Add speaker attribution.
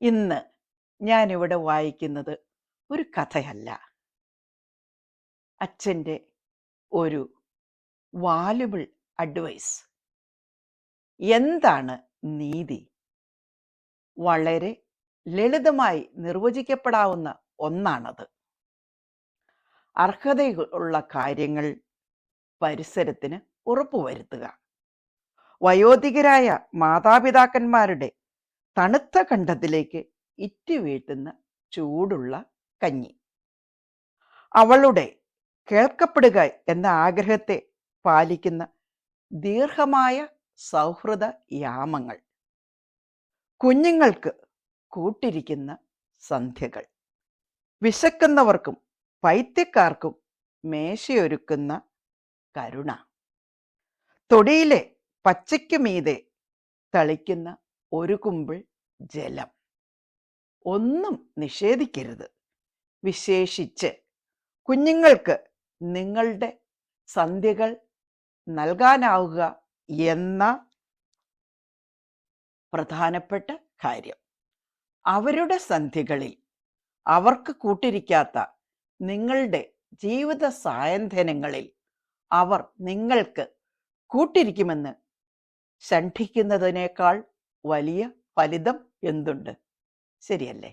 Speaker 1: ഇന്ന് ഞാനിവിടെ വായിക്കുന്നത് ഒരു കഥയല്ല, അച്ഛൻ്റെ ഒരു വാല്യുബിൾ അഡ്വൈസ്. എന്താണ് നീതി? വളരെ ലളിതമായി നിർവചിക്കപ്പെടാവുന്ന ഒന്നാണത്. അർഹതയുള്ള കാര്യങ്ങൾ പരിസരത്തിന് ഉറപ്പുവരുത്തുക. വയോധികരായ മാതാപിതാക്കന്മാരുടെ തണുത്ത കണ്ഠത്തിലേക്ക് ഇറ്റുവീഴ്ത്തുന്ന ചൂടുള്ള കഞ്ഞി. അവളുടെ കേൾക്കപ്പെടുക എന്ന ആഗ്രഹത്തെ പാലിക്കുന്ന ദീർഘമായ സൗഹൃദ യാമങ്ങൾ. കുഞ്ഞുങ്ങൾക്ക് കൂട്ടിരിക്കുന്ന സന്ധ്യകൾ. വിശക്കുന്നവർക്കും പൈത്യക്കാർക്കും മേശയൊരുക്കുന്ന കരുണ. തൊടിയിലെ പച്ചയ്ക്കു മീതെ തളിക്കുന്ന ഒരു കുമ്പിൾ ജലം. ഒന്നും നിഷേധിക്കരുത്, വിശേഷിച്ച് കുഞ്ഞുങ്ങൾക്ക് നിങ്ങളുടെ സന്ധ്യകൾ നൽകാനാവുക എന്ന പ്രധാനപ്പെട്ട കാര്യം. അവരുടെ സന്ധ്യകളിൽ അവർക്ക് കൂട്ടിരിക്കാത്ത നിങ്ങളുടെ ജീവിത സായന്തനങ്ങളിൽ അവർ നിങ്ങൾക്ക് കൂട്ടിരിക്കുമെന്ന് ശഠിക്കുന്നതിനേക്കാൾ വലിയ ഫലിതം എന്തുണ്ട്? ശരിയല്ലേ?